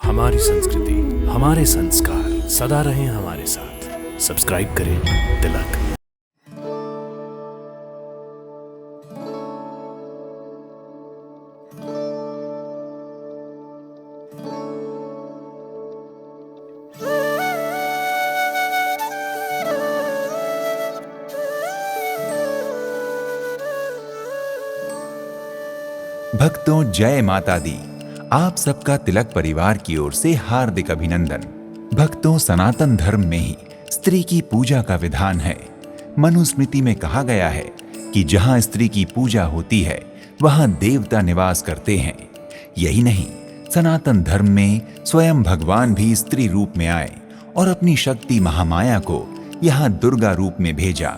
हमारी संस्कृति, हमारे संस्कार सदा रहें हमारे साथ। सब्सक्राइब करें तिलक। भक्तों, जय माता दी। आप सबका तिलक परिवार की ओर से हार्दिक अभिनंदन। भक्तों, सनातन धर्म में ही स्त्री की पूजा का विधान है। मनुस्मृति में कहा गया है कि जहां स्त्री की पूजा होती है वहां देवता निवास करते हैं। यही नहीं, सनातन धर्म में स्वयं भगवान भी स्त्री रूप में आए और अपनी शक्ति महामाया को यहाँ दुर्गा रूप में भेजा।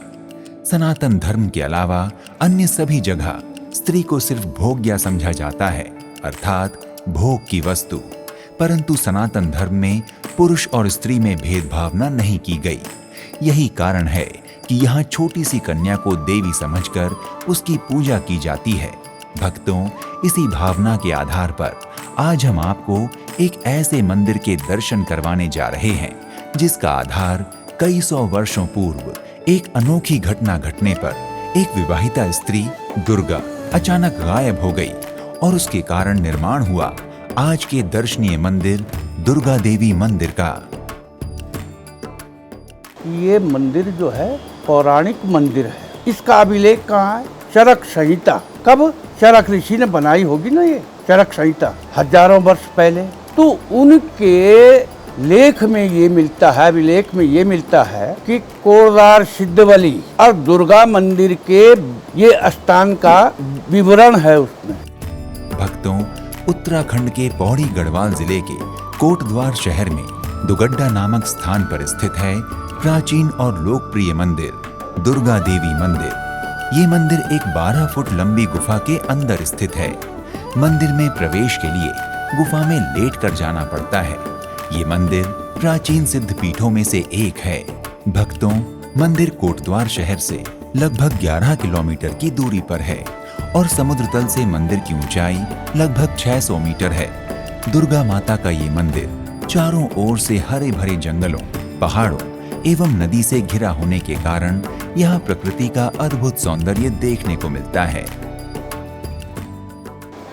सनातन धर्म के अलावा अन्य सभी जगह स्त्री को सिर्फ भोग्या समझा जाता है, अर्थात भोग की वस्तु। परंतु सनातन धर्म में पुरुष और स्त्री में भेदभावना नहीं की गई। यही कारण है कि यहाँ छोटी सी कन्या को देवी समझकर उसकी पूजा की जाती है। भक्तों, इसी भावना के आधार पर आज हम आपको एक ऐसे मंदिर के दर्शन करवाने जा रहे हैं जिसका आधार कई सौ वर्षों पूर्व एक अनोखी घटना घटने पर एक विवाहिता स्त्री दुर्गा अचानक गायब हो गई और उसके कारण निर्माण हुआ आज के दर्शनीय मंदिर दुर्गा देवी मंदिर का। ये मंदिर जो है पौराणिक मंदिर है। इसका अभिलेख कहाँ है? चरक संहिता। कब? चरक ऋषि ने बनाई होगी ना ये चरक संहिता, हजारों वर्ष पहले। तो उनके लेख में ये मिलता है, अभिलेख में ये मिलता है कि कोरदार सिद्धवली और दुर्गा मंदिर के ये स्थान का विवरण है उसमें। भक्तों, उत्तराखंड के पौड़ी गढ़वाल जिले के कोटद्वार शहर में दुगड्डा नामक स्थान पर स्थित है प्राचीन और लोकप्रिय मंदिर दुर्गा देवी मंदिर। ये मंदिर एक 12 फुट लंबी गुफा के अंदर स्थित है। मंदिर में प्रवेश के लिए गुफा में लेटकर जाना पड़ता है। ये मंदिर प्राचीन सिद्ध पीठों में से एक है। भक्तों, मंदिर कोटद्वार शहर से लगभग 11 किलोमीटर की दूरी पर है और समुद्र तल से मंदिर की ऊंचाई लगभग 600 मीटर है। दुर्गा माता का ये मंदिर चारों ओर से हरे भरे जंगलों, पहाड़ों एवं नदी से घिरा होने के कारण यहाँ प्रकृति का अद्भुत सौंदर्य देखने को मिलता है।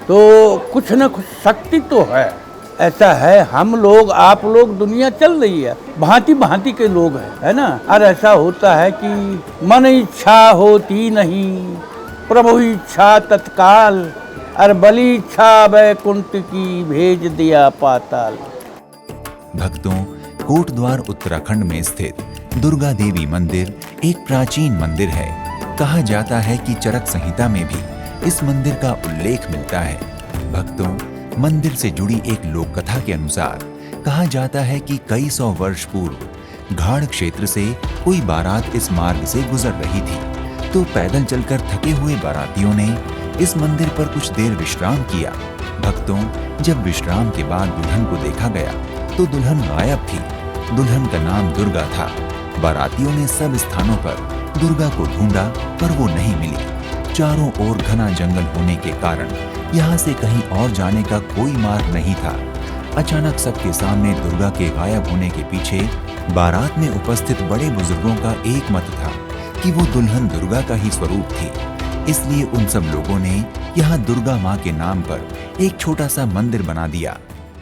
तो कुछ न कुछ शक्ति तो है। ऐसा है, हम लोग, आप लोग, दुनिया चल रही है, भांति भांति के लोग हैं, है ना। और ऐसा होता है कि मन इच्छा होती नहीं, प्रभु इच्छा तत्काल, और बलि इच्छा वैकुंठ की भेज दिया पाताल। भक्तों, कोटद्वार उत्तराखंड में स्थित दुर्गा देवी मंदिर एक प्राचीन मंदिर है। कहा जाता है कि चरक संहिता में भी इस मंदिर का उल्लेख मिलता है। भक्तों, मंदिर से जुड़ी एक लोक कथा के अनुसार कहा जाता है कि कई सौ वर्ष पूर्व घाड़ क्षेत्र से कोई बारात इस मार्ग से गुजर रही थी। तो पैदल चलकर थके हुए बारातियों ने इस मंदिर पर कुछ देर विश्राम किया। भक्तों, जब विश्राम के बाद दुल्हन को देखा गया तो दुल्हन गायब थी। दुल्हन का नाम दुर्गा था। बारातियों ने सब स्थानों पर दुर्गा को ढूंढा पर वो नहीं मिली। चारों ओर घना जंगल होने के कारण यहाँ से कहीं और जाने का कोई मार्ग नहीं था। अचानक सबके सामने दुर्गा के गायब होने के पीछे बारात में उपस्थित बड़े बुजुर्गों का एक मत था कि वो दुल्हन दुर्गा का ही स्वरूप थी। इसलिए उन सब लोगों ने यहाँ दुर्गा माँ के नाम पर एक छोटा सा मंदिर बना दिया।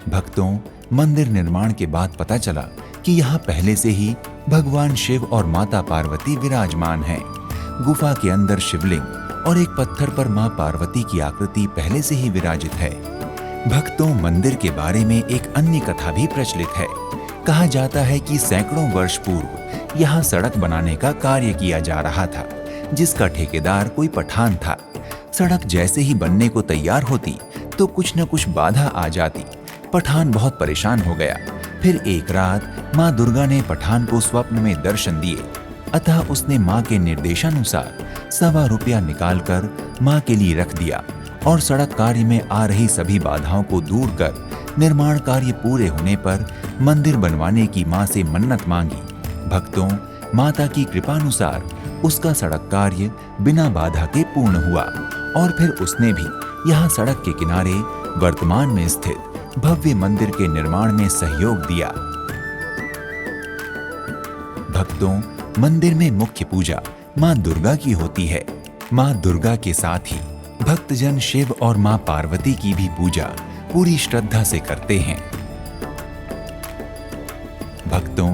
भक्तों, मंदिर निर्माण के बाद पता चला कि यहाँ पहले से ही भगवान शिव और माता पार्वती विराजमान हैं। गुफा के अंदर शिवलिंग और एक पत्थर पर मां पार्वती की आकृति पहले से ही विराजित है। भक्तों, मंदिर के बारे में एक अन्य कथा भी प्रचलित है। कहा जाता है कि सैकड़ों वर्ष पूर्व यहाँ सड़क बनाने का कार्य किया जा रहा था, जिसका ठेकेदार कोई पठान था। सड़क जैसे ही बनने को तैयार होती तो कुछ न कुछ बाधा आ जाती। पठान बहुत परेशान हो गया। फिर एक रात माँ दुर्गा ने पठान को स्वप्न में दर्शन दिए। अतः उसने माँ के निर्देशानुसार ₹1.25 रुपया निकालकर माँ के लिए रख दिया और सड़क कार्य में आ रही सभी बाधाओं को दूर कर निर्माण कार्य पूरे होने पर मंदिर बनवाने की माँ से मन्नत मांगी। भक्तों, माता की कृपानुसार उसका सड़क कार्य बिना बाधा के पूर्ण हुआ और फिर उसने भी यहाँ सड़क के किनारे वर्तमान में स्थित भव्य मंदिर के निर्माण में सहयोग दिया। भक्तों, मंदिर में मुख्य पूजा मां दुर्गा की होती है। मां दुर्गा के साथ ही भक्तजन शिव और मां पार्वती की भी पूजा पूरी श्रद्धा से करते हैं। भक्तों,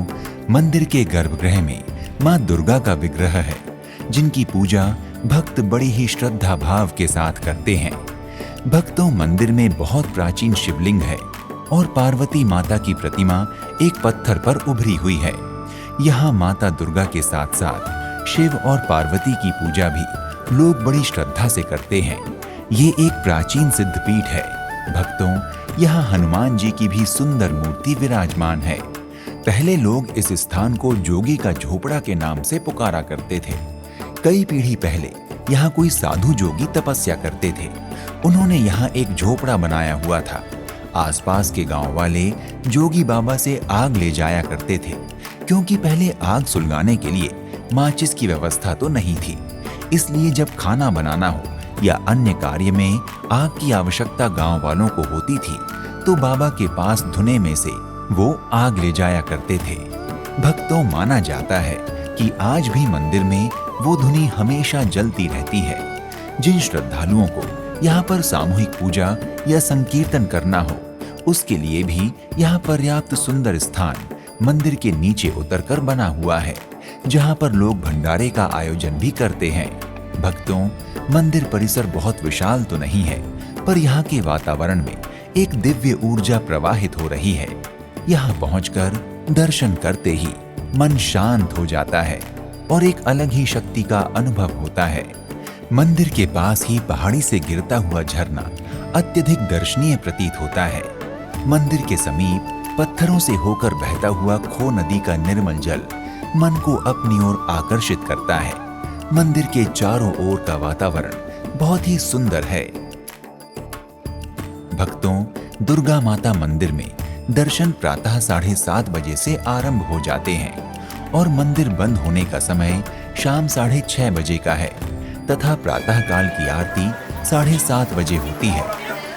मंदिर के गर्भगृह में मां दुर्गा का विग्रह है, जिनकी पूजा भक्त बड़ी ही श्रद्धा भाव के साथ करते हैं। भक्तों, मंदिर में बहुत प्राचीन शिवलिंग है और पार्वती माता की प्रतिमा एक पत्थर पर उभरी हुई है। यहाँ माता दुर्गा के साथ साथ शिव और पार्वती की पूजा भी लोग बड़ी श्रद्धा से करते हैं। ये एक प्राचीन सिद्ध पीठ है। भक्तों, यहाँ हनुमान जी की भी सुंदर मूर्ति विराजमान है। पहले लोग इस स्थान को जोगी का झोपड़ा के नाम से पुकारा करते थे। कई पीढ़ी पहले यहाँ कोई साधु जोगी तपस्या करते थे। उन्होंने यहाँ एक झोपड़ा बनाया हुआ था। आसपास के गांव वाले जोगी बाबा से आग ले जाया करते थे, क्योंकि पहले आग सुलगाने के लिए माचिस की व्यवस्था तो नहीं थी। इसलिए जब खाना बनाना हो या अन्य कार्य में आग की आवश्यकता गांव वालों को होती थी, तो बाबा के पास धुने में से वो आग ले जाया करते थे। भक्तों, माना जाता है कि आज भी मंदिर में वो धुनी हमेशा जलती रहती है। जिन श्रद्धालुओं को यहाँ पर सामूहिक पूजा या संकीर्तन करना हो, उसके लिए भी यहाँ पर्याप्त सुंदर स्थान मंदिर के नीचे उतरकर बना हुआ है, जहाँ पर लोग भंडारे का आयोजन भी करते हैं। भक्तों, मंदिर परिसर बहुत विशाल तो नहीं है, पर यहाँ के वातावरण में एक दिव्य ऊर्जा प्रवाहित हो रही है। यहाँ पहुंचकर दर्शन करते ही मन शांत हो जाता है और एक अलग ही शक्ति का अनुभव होता है। मंदिर के पास ही पहाड़ी से गिरता हुआ झरना अत्यधिक दर्शनीय प्रतीत होता है। मंदिर के समीप पत्थरों से होकर बहता हुआ खो नदी का निर्मल जल मन को अपनी ओर आकर्षित करता है। मंदिर के चारों ओर का वातावरण बहुत ही सुंदर है। भक्तों, दुर्गा माता मंदिर में दर्शन प्रातः 7:30 बजे से आरंभ हो जाते हैं और मंदिर बंद होने का समय शाम 6:30 बजे का है तथा प्रातः काल की आरती 7:30 बजे होती है,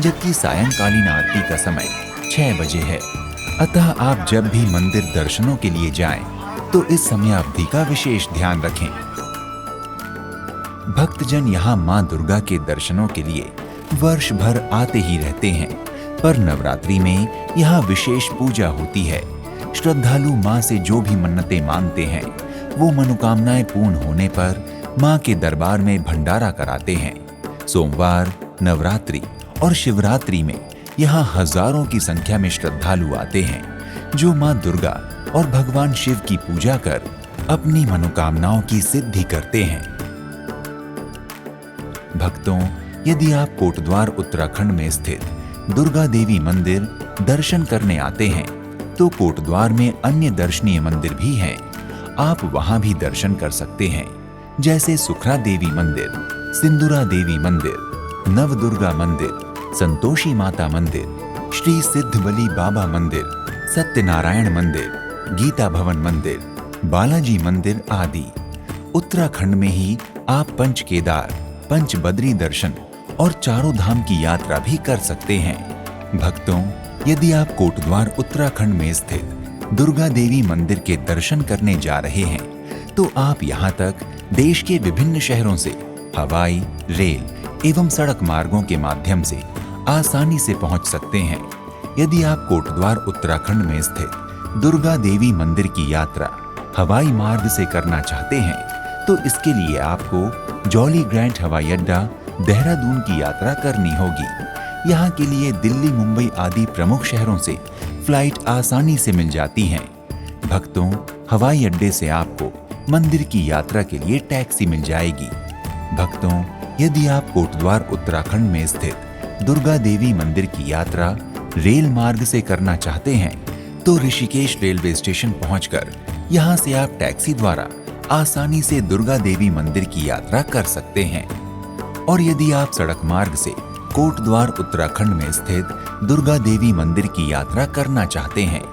जबकि सायंकालीन आरती का समय 6 बजे है। अतः आप जब भी मंदिर दर्शनों के लिए जाएं, तो इस समय अवधि का विशेष ध्यान रखें। भक्तजन यहाँ मां दुर्गा के दर्शनों के लिए वर्ष भर आते ही रहते हैं, पर नवरात्रि में यहाँ विशेष पूजा होती है। श्रद्धालु मां से जो भी मन्नतें मांगते हैं, वो मनोकामनाएं पूर्ण होने पर मां के दरबार में भंडारा कराते हैं। सोमवार, नवरात्रि और शिवरात्रि में यहाँ हजारों की संख्या में श्रद्धालु आते हैं, जो मां दुर्गा और भगवान शिव की पूजा कर अपनी मनोकामनाओं की सिद्धि करते हैं। भक्तों, यदि आप कोटद्वार उत्तराखंड में स्थित दुर्गा देवी मंदिर दर्शन करने आते हैं, तो कोटद्वार में अन्य दर्शनीय मंदिर भी हैं। आप वहां भी दर्शन कर सकते हैं, जैसे सुखरा देवी मंदिर, सिंदूरा देवी मंदिर, नवदुर्गा मंदिर, संतोषी माता मंदिर, श्री सिद्धबली बाबा मंदिर, सत्यनारायण मंदिर, गीता भवन मंदिर, बालाजी मंदिर आदि। उत्तराखंड में ही आप पंच केदार, पंच बद्री दर्शन और चारों धाम की यात्रा भी कर सकते हैं। भक्तों, यदि आप कोटद्वार उत्तराखंड में स्थित दुर्गा देवी मंदिर के दर्शन करने जा रहे हैं, तो आप यहाँ तक देश के विभिन्न शहरों से हवाई, रेल एवं सड़क मार्गों के माध्यम से आसानी से पहुंच सकते हैं। यदि आप कोटद्वार उत्तराखंड में स्थित दुर्गा देवी मंदिर की यात्रा हवाई मार्ग से करना चाहते हैं, तो इसके लिए आपको जॉली ग्रैंट हवाई अड्डा देहरादून की यात्रा करनी होगी। यहाँ के लिए दिल्ली, मुंबई आदि प्रमुख शहरों से फ्लाइट आसानी से मिल जाती हैं। भक्तों, हवाई अड्डे से आपको मंदिर की यात्रा के लिए टैक्सी मिल जाएगी। भक्तों, यदि आप कोटद्वार उत्तराखंड में स्थित दुर्गा देवी मंदिर की यात्रा रेल मार्ग से करना चाहते हैं, तो ऋषिकेश रेलवे स्टेशन पहुंचकर यहां से आप टैक्सी द्वारा आसानी से दुर्गा देवी मंदिर की यात्रा कर सकते हैं। और यदि आप सड़क मार्ग से कोटद्वार उत्तराखंड में स्थित दुर्गा देवी मंदिर की यात्रा करना चाहते हैं,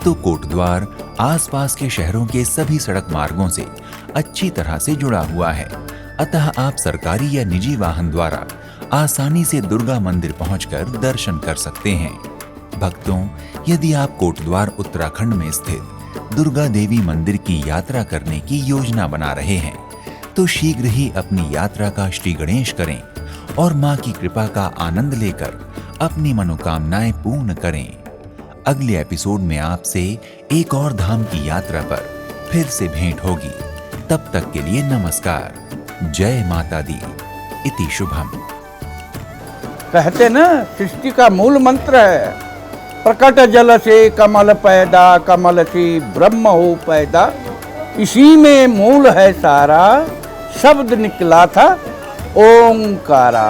तो कोटद्वार आसपास के शहरों के सभी सड़क मार्गों से अच्छी तरह से जुड़ा हुआ है। अतः आप सरकारी या निजी वाहन द्वारा आसानी से दुर्गा मंदिर पहुंचकर दर्शन कर सकते हैं। भक्तों, यदि आप कोटद्वार उत्तराखंड में स्थित दुर्गा देवी मंदिर की यात्रा करने की योजना बना रहे हैं तो शीघ्र ही अपनी यात्रा का श्री गणेश करें और मां की कृपा का आनंद लेकर अपनी मनोकामनाएं पूर्ण करें। अगले एपिसोड में आपसे एक और धाम की यात्रा पर फिर से भेंट होगी। तब तक के लिए नमस्कार। जय माता दी। इति शुभम। कहते ना, सृष्टि का मूल मंत्र है, प्रकट जल से कमल पैदा, कमल से ब्रह्म हो पैदा। इसी में मूल है सारा, शब्द निकला था ओंकारा।